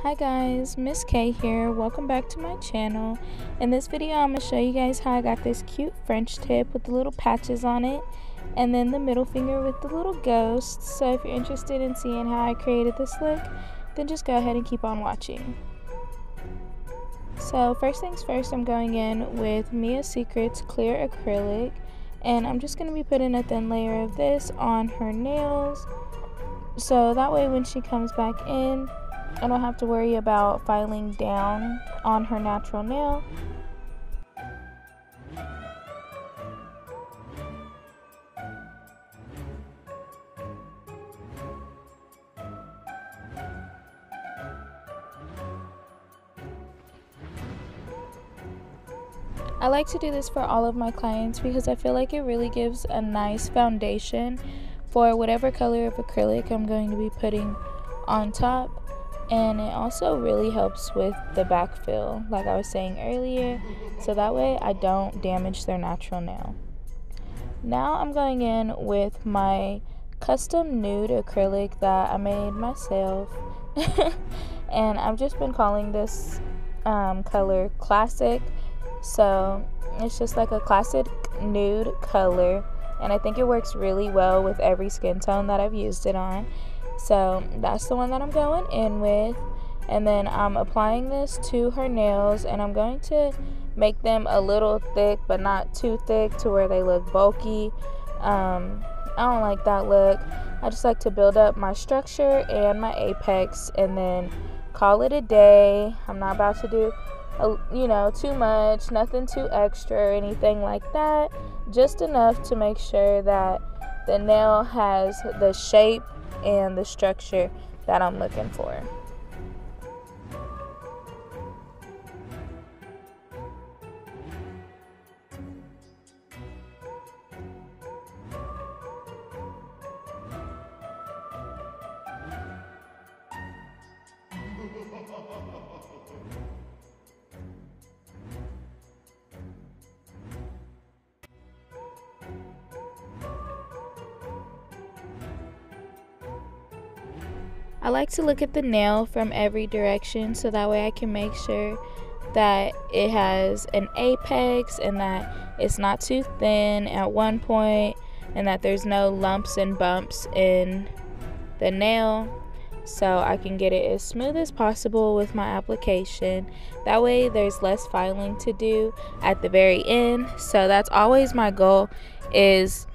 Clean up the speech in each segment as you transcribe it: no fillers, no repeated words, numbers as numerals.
Hi guys, Miss K here. Welcome back to my channel. In this video, I'm going to show you guys how I got this cute French tip with the little patches on it, and then the middle finger with the little ghost. So if you're interested in seeing how I created this look, then just go ahead and keep on watching. So first things first, I'm going in with Mia Secret's clear acrylic, and I'm just going to be putting a thin layer of this on her nails, so that way when she comes back in, I don't have to worry about filing down on her natural nail. I like to do this for all of my clients because I feel like it really gives a nice foundation for whatever color of acrylic I'm going to be putting on top. And it also really helps with the backfill, like I was saying earlier, so that way I don't damage their natural nail. Now I'm going in with my custom nude acrylic that I made myself, and I've just been calling this color Classic. So it's just like a classic nude color, and I think it works really well with every skin tone that I've used it on. So that's the one that I'm going in with, and then I'm applying this to her nails, and I'm going to make them a little thick but not too thick to where they look bulky. I don't like that look. I just like to build up my structure and my apex and then call it a day. I'm not about to do too much, nothing too extra or anything like that, just enough to make sure that the nail has the shape and the structure that I'm looking for. I like to look at the nail from every direction so that way I can make sure that it has an apex and that it's not too thin at one point and that there's no lumps and bumps in the nail, so I can get it as smooth as possible with my application. That way there's less filing to do at the very end. So that's always my goal, is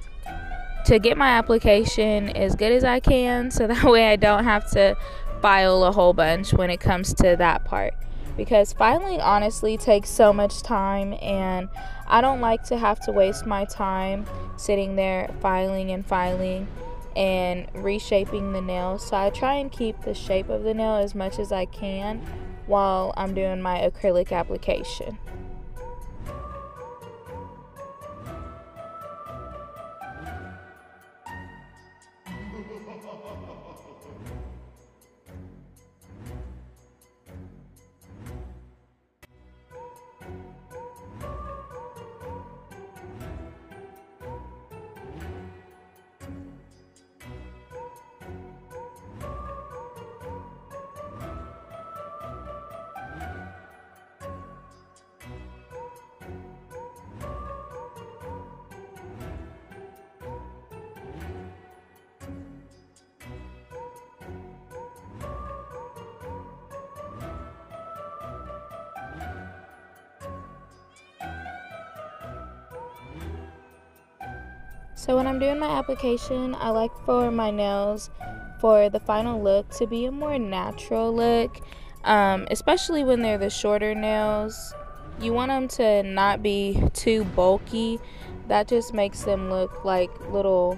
to get my application as good as I can, so that way I don't have to file a whole bunch when it comes to that part, because filing honestly takes so much time, and I don't like to have to waste my time sitting there filing and reshaping the nail. So I try and keep the shape of the nail as much as I can while I'm doing my acrylic application. So when I'm doing my application, I like for my nails, for the final look, to be a more natural look, especially when they're the shorter nails. You want them to not be too bulky. That just makes them look like little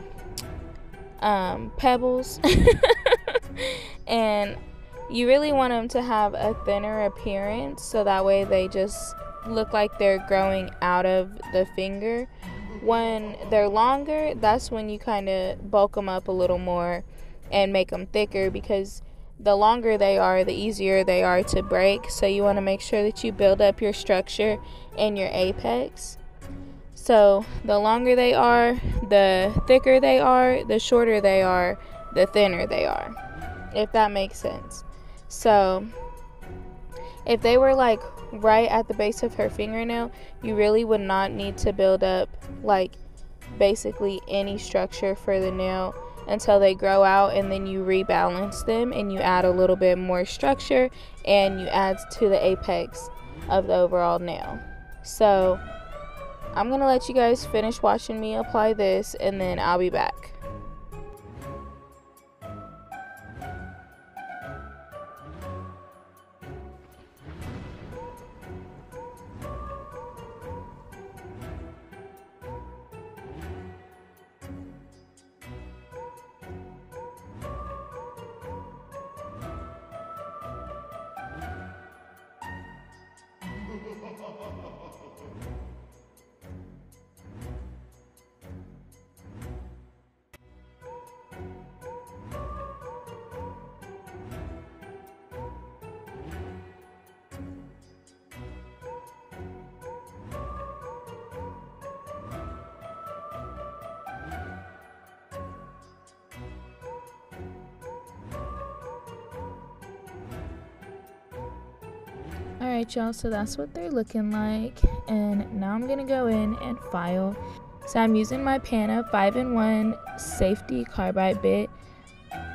pebbles. And you really want them to have a thinner appearance, so that way they just look like they're growing out of the finger. When they're longer, that's when you kind of bulk them up a little more and make them thicker, because the longer they are, the easier they are to break. So you want to make sure that you build up your structure and your apex. So the longer they are, the thicker they are, the shorter they are, the thinner they are, if that makes sense. So If they were like right at the base of her fingernail, you really would not need to build up like basically any structure for the nail until they grow out, and then you rebalance them and you add a little bit more structure and you add to the apex of the overall nail. So I'm gonna let you guys finish watching me apply this, and then I'll be back. Alright y'all, so that's what they're looking like, and now I'm gonna go in and file. So I'm using my Pana 5-in-1 safety carbide bit,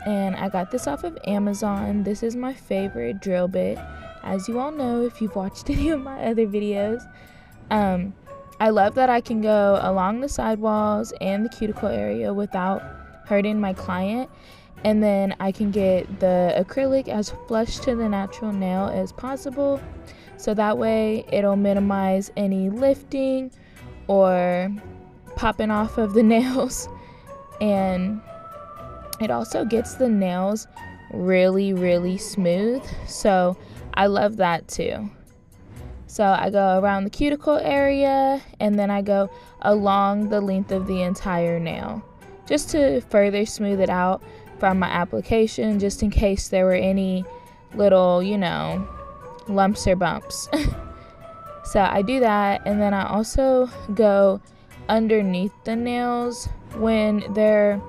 and I got this off of Amazon. This is my favorite drill bit, as you all know if you've watched any of my other videos. I love that I can go along the sidewalls and the cuticle area without hurting my client, and then I can get the acrylic as flush to the natural nail as possible, so that way it'll minimize any lifting or popping off of the nails, and it also gets the nails really smooth, so I love that too. So I go around the cuticle area, and then I go along the length of the entire nail just to further smooth it out from my application, just in case there were any little, you know, lumps or bumps. So I do that, and then I also go underneath the nails. When they're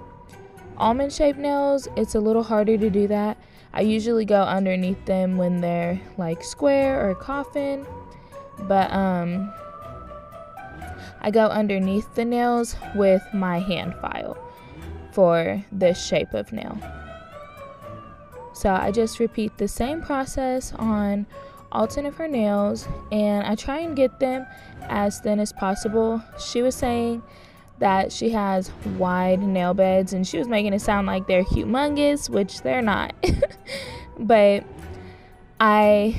almond shaped nails, it's a little harder to do that. I usually go underneath them when they're like square or coffin, but I go underneath the nails with my hand file for this shape of nail. So I just repeat the same process on all 10 of her nails, and I try and get them as thin as possible. She was saying that she has wide nail beds, and she was making it sound like they're humongous, which they're not. But I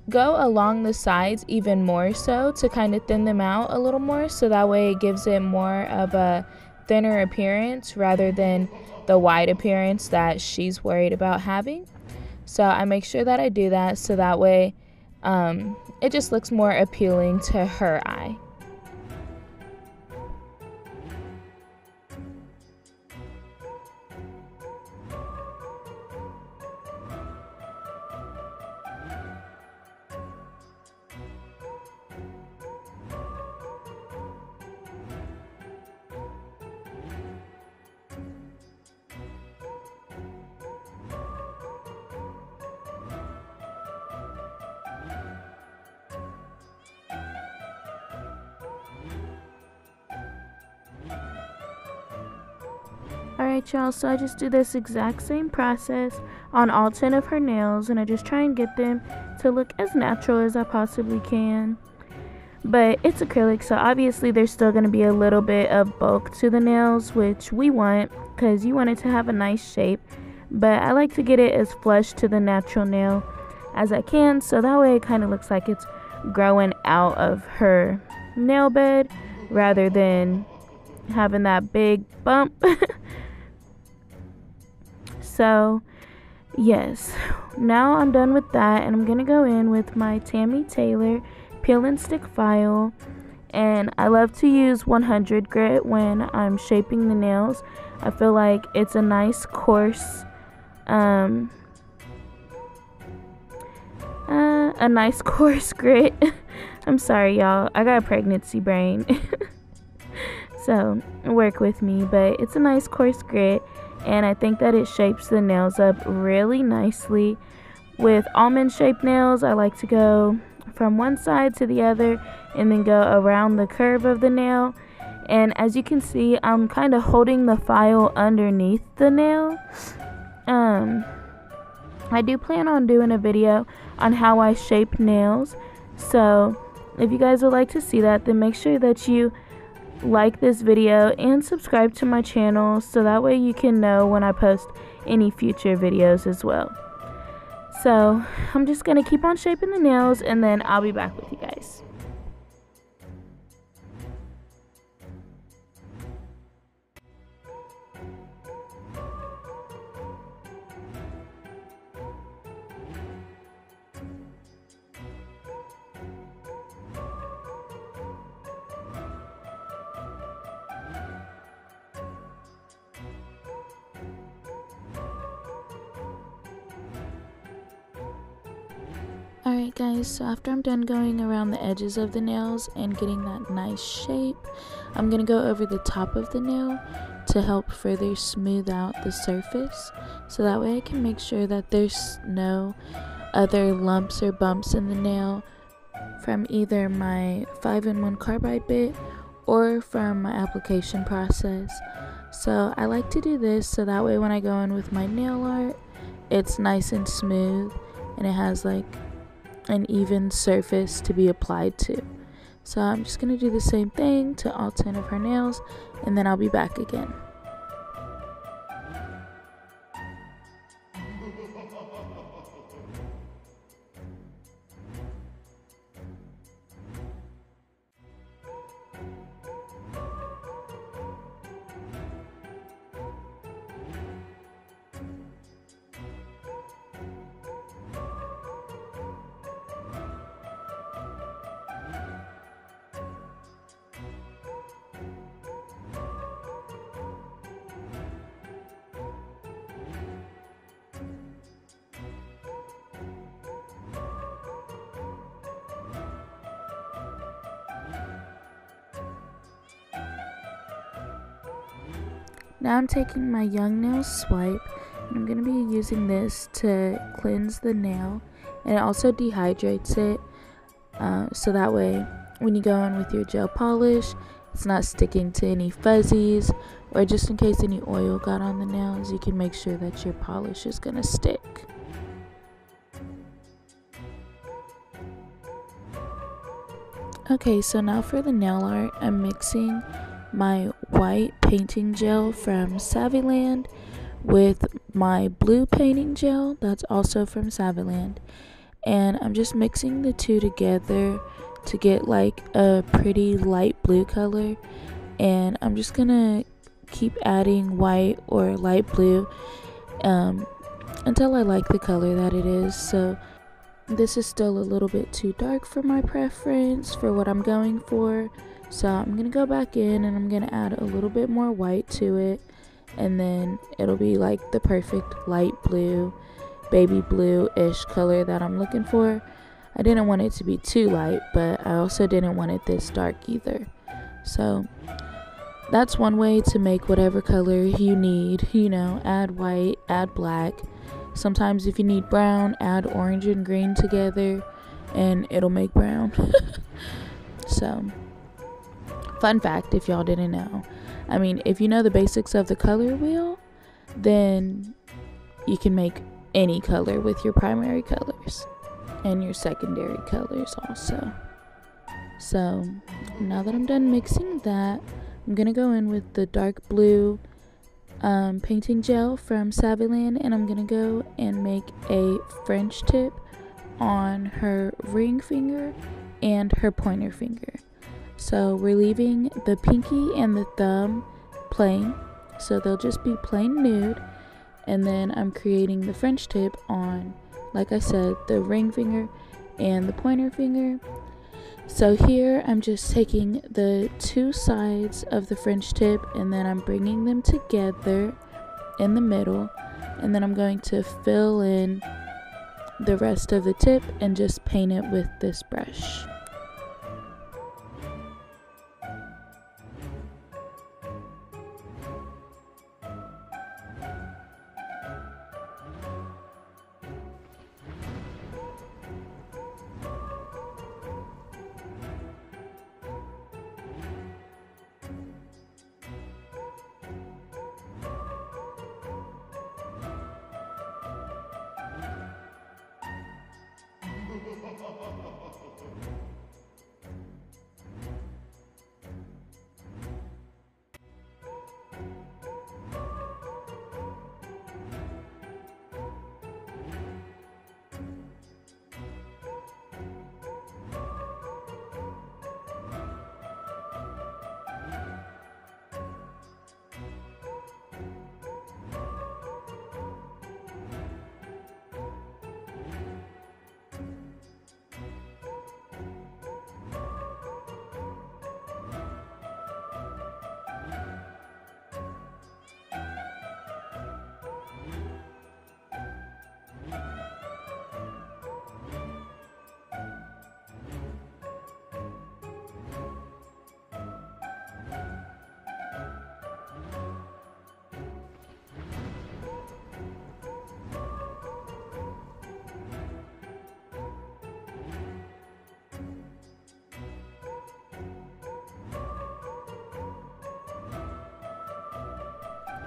go along the sides even more so to kind of thin them out a little more, so that way it gives it more of a thinner appearance rather than the wide appearance that she's worried about having. So I make sure that I do that, so that way it just looks more appealing to her eye. Alright y'all, so I just do this exact same process on all 10 of her nails, and I just try and get them to look as natural as I possibly can. But it's acrylic, so obviously there's still going to be a little bit of bulk to the nails, which we want because you want it to have a nice shape. But I like to get it as flush to the natural nail as I can, so that way it kind of looks like it's growing out of her nail bed rather than having that big bump. So yes, now I'm done with that, and I'm gonna go in with my Tammy Taylor peel and stick file, and I love to use 100 grit when I'm shaping the nails. I feel like it's a nice coarse grit. I'm sorry y'all, I got a pregnancy brain. So work with me, but it's a nice coarse grit, and I think that it shapes the nails up really nicely. with almond shaped nails, I like to go from one side to the other and then go around the curve of the nail. And as you can see, I'm kind of holding the file underneath the nail. I do plan on doing a video on how I shape nails, so if you guys would like to see that, then make sure that you like this video and subscribe to my channel so that way you can know when I post any future videos as well. So I'm just going to keep on shaping the nails and then I'll be back with you guys. Alright guys, so after I'm done going around the edges of the nails and getting that nice shape, I'm going to go over the top of the nail to help further smooth out the surface, so that way I can make sure that there's no other lumps or bumps in the nail from either my 5-in-1 carbide bit or from my application process. So I like to do this so that way when I go in with my nail art, it's nice and smooth and it has like an even surface to be applied to. So I'm just going to do the same thing to all 10 of her nails and then I'll be back again. Now I'm taking my Young Nail Swipe and I'm going to be using this to cleanse the nail, and it also dehydrates it so that way when you go in with your gel polish it's not sticking to any fuzzies, or just in case any oil got on the nails, you can make sure that your polish is going to stick. Okay, so now for the nail art, I'm mixing my white painting gel from Savvyland with my blue painting gel that's also from Savvyland, and I'm just mixing the two together to get like a pretty light blue color, and I'm just gonna keep adding white or light blue until I like the color that it is. So this is still a little bit too dark for my preference for what I'm going for. So I'm going to go back in and I'm going to add a little bit more white to it, and then it'll be like the perfect light blue, baby blue-ish color that I'm looking for. I didn't want it to be too light, but I also didn't want it this dark either. So that's one way to make whatever color you need, you know, add white, add black. Sometimes if you need brown, add orange and green together and it'll make brown. So fun fact, if y'all didn't know, I mean, if you know the basics of the color wheel, then you can make any color with your primary colors and your secondary colors also. So now that I'm done mixing that, I'm gonna go in with the dark blue painting gel from Savvyland, and I'm gonna go and make a French tip on her ring finger and her pointer finger. So we're leaving the pinky and the thumb plain, so they'll just be plain nude, and then I'm creating the French tip on, like I said, the ring finger and the pointer finger. So here I'm just taking the two sides of the French tip and then I'm bringing them together in the middle, and then I'm going to fill in the rest of the tip and just paint it with this brush.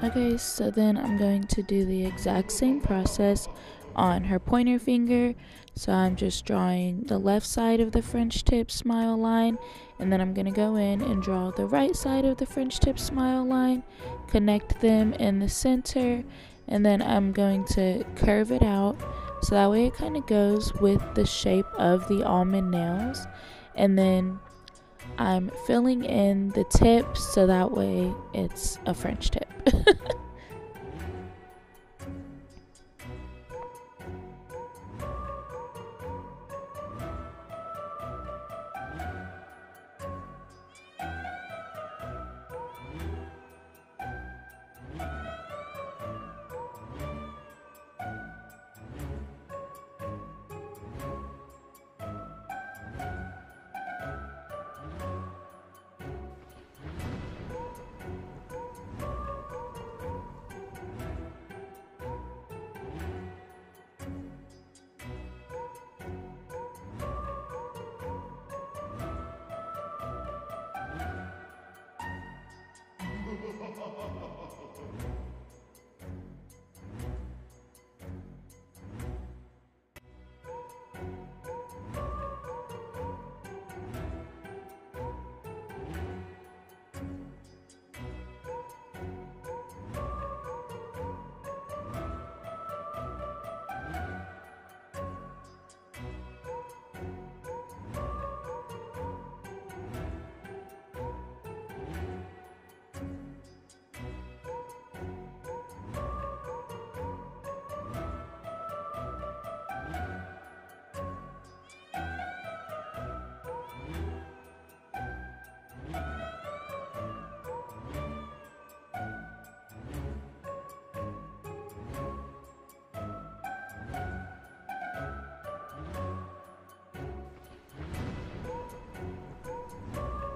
Okay, so then I'm going to do the exact same process on her pointer finger. So I'm just drawing the left side of the French tip smile line, and then I'm going to go in and draw the right side of the French tip smile line, connect them in the center, and then I'm going to curve it out so that way it kind of goes with the shape of the almond nails. And then I'm filling in the tip so that way it's a French tip.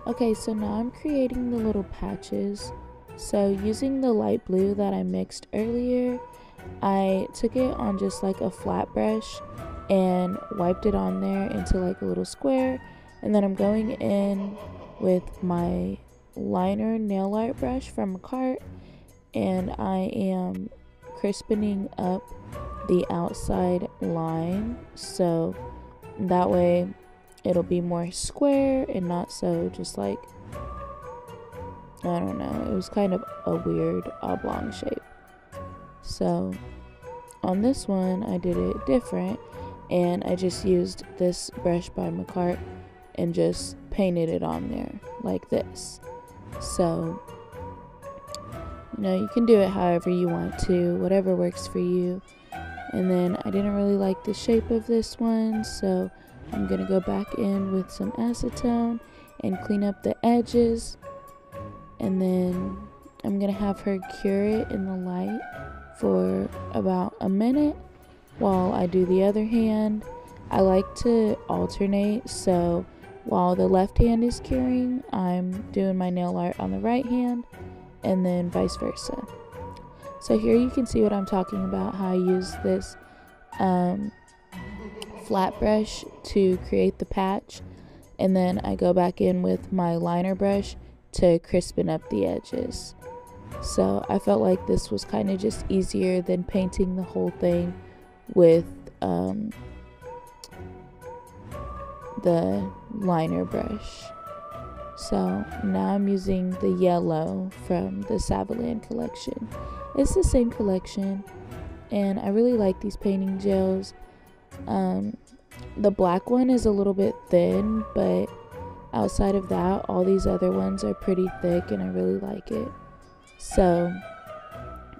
Okay, so now I'm creating the little patches. So using the light blue that I mixed earlier, I took it on just like a flat brush and wiped it on there into like a little square. And then I'm going in with my liner nail art brush from Cart, and I am crispening up the outside line so that way it'll be more square and not so just like, I don't know, it was kind of a weird oblong shape. So on this one I did it different, and I just used this brush by Macart and just painted it on there like this. So you can do it however you want to, whatever works for you. And then I didn't really like the shape of this one, so I'm gonna go back in with some acetone and clean up the edges, and then I'm gonna have her cure it in the light for about a minute while I do the other hand. I like to alternate, so while the left hand is curing, I'm doing my nail art on the right hand, and then vice versa. So here you can see what I'm talking about, how I use this flat brush to create the patch, and then I go back in with my liner brush to crispen up the edges. So I felt like this was kind of just easier than painting the whole thing with the liner brush. So now I'm using the yellow from the Savaland collection. It's the same collection, and I really like these painting gels. The black one is a little bit thin, but outside of that, all these other ones are pretty thick, and I really like it. So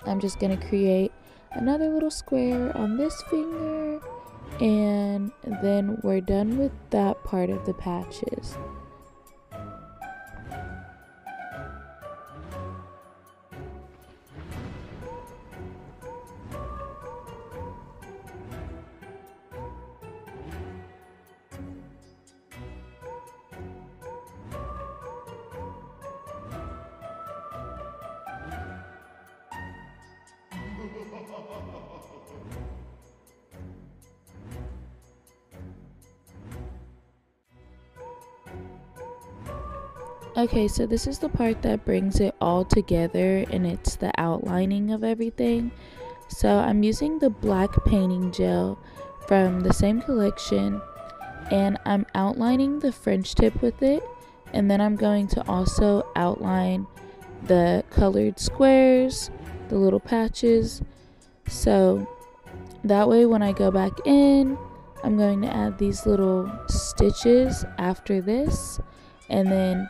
I'm just gonna create another little square on this finger, and then we're done with that part of the patches. Okay, so this is the part that brings it all together, and it's the outlining of everything. So I'm using the black painting gel from the same collection, and I'm outlining the French tip with it, and then I'm going to also outline the colored squares, the little patches. So that way when I go back in, I'm going to add these little stitches after this, and then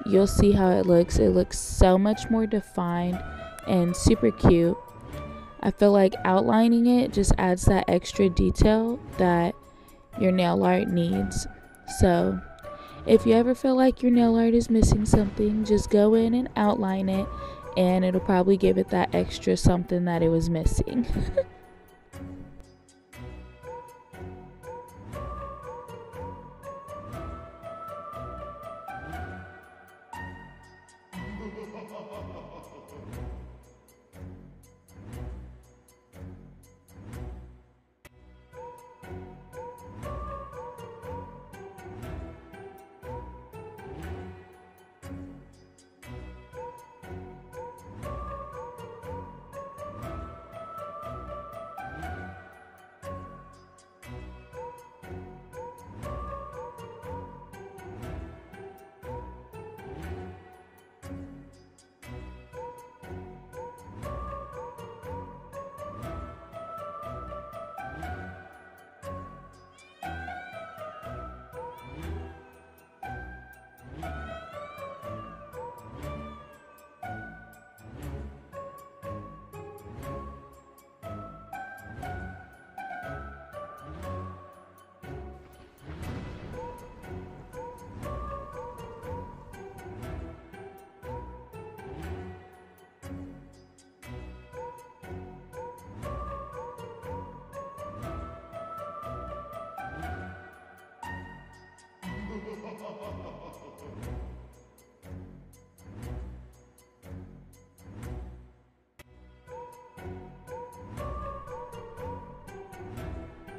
you'll see how it looks. It looks so much more defined and super cute. I feel like outlining it just adds that extra detail that your nail art needs. So if you ever feel like your nail art is missing something, just go in and outline it, and it'll probably give it that extra something that it was missing.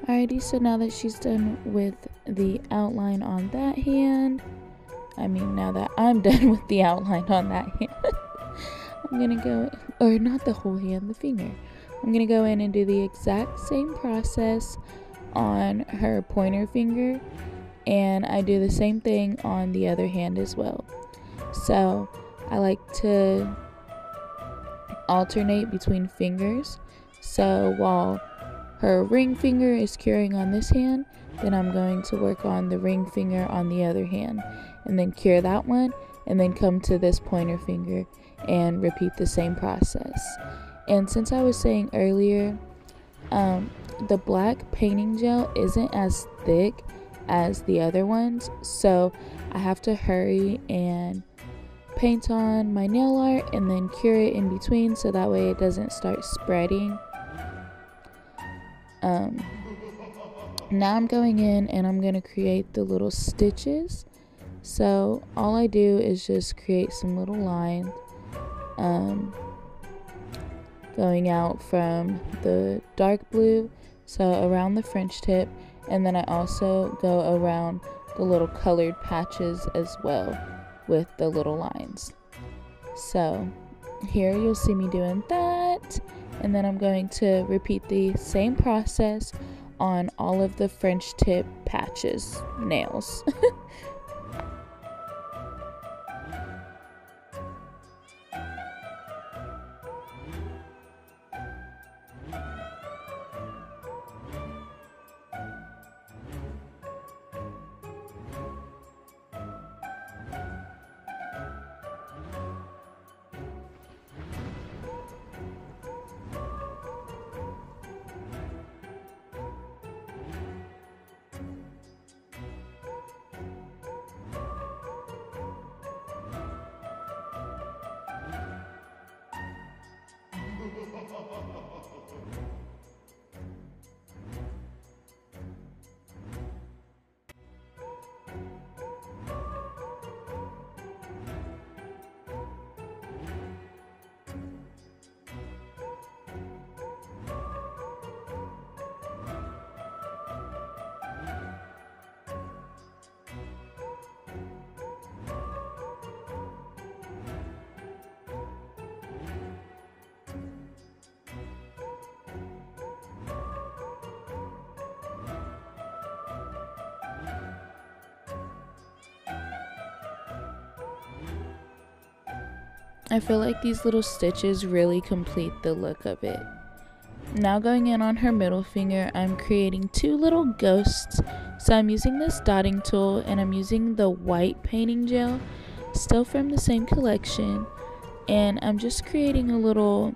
Alrighty, so now that she's done with the outline on that hand, now that I'm done with the outline on that hand, I'm gonna go, or not the whole hand, the finger. I'm gonna go in and do the exact same process on her pointer finger, and I do the same thing on the other hand as well. So I like to alternate between fingers. So while her ring finger is curing on this hand, then I'm going to work on the ring finger on the other hand, and then cure that one, and then come to this pointer finger and repeat the same process. And since I was saying earlier, the black painting gel isn't as thick as the other ones, so I have to hurry and paint on my nail art and then cure it in between, so that way it doesn't start spreading. Now I'm going in and I'm going to create the little stitches. So all I do is just create some little lines going out from the dark blue, so around the French tip, and then I also go around the little colored patches as well with the little lines. So here you'll see me doing that, and then I'm going to repeat the same process on all of the French tip patches nails. I feel like these little stitches really complete the look of it. Now going in on her middle finger, I'm creating two little ghosts. So I'm using this dotting tool and I'm using the white painting gel, still from the same collection. And I'm just creating a little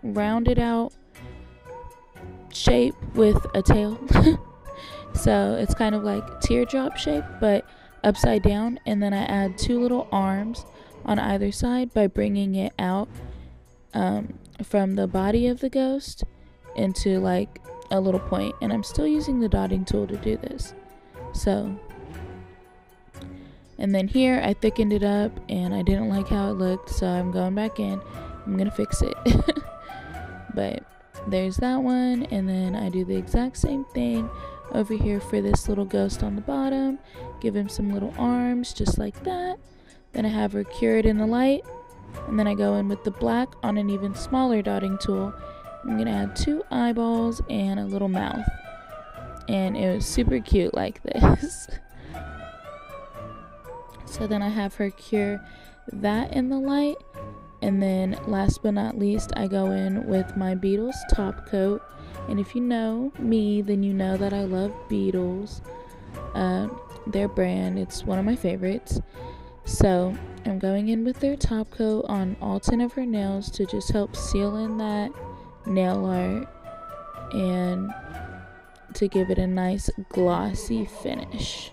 rounded out shape with a tail. So it's kind of like teardrop shape, but upside down. And then I add two little arms on either side by bringing it out from the body of the ghost into like a little point. And I'm still using the dotting tool to do this. So, and then here I thickened it up and I didn't like how it looked, so I'm going back in. I'm gonna fix it. But there's that one, and then I do the exact same thing over here for this little ghost on the bottom. Give him some little arms just like that. Then I have her cured in the light, and then I go in with the black on an even smaller dotting tool. I'm gonna add two eyeballs and a little mouth, and it was super cute like this. So then I have her cure that in the light, and then last but not least I go in with my Beetles top coat. And if you know me, then you know that I love Beetles, their brand. It's one of my favorites. So I'm going in with their top coat on all 10 of her nails to just help seal in that nail art and to give it a nice glossy finish.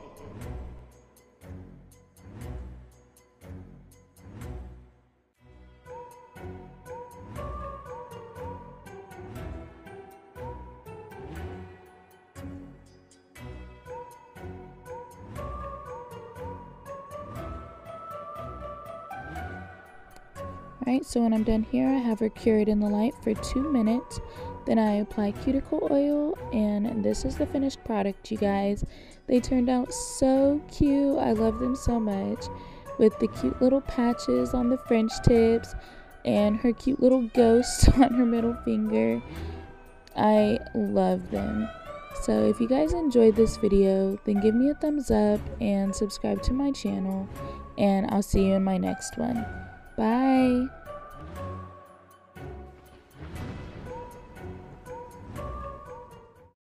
Alright, so when I'm done here, I have her cured in the light for 2 minutes. Then I apply cuticle oil, and this is the finished product, you guys. They turned out so cute. I love them so much. With the cute little patches on the French tips and her cute little ghost on her middle finger. I love them. So if you guys enjoyed this video, then give me a thumbs up and subscribe to my channel. And I'll see you in my next one. Bye.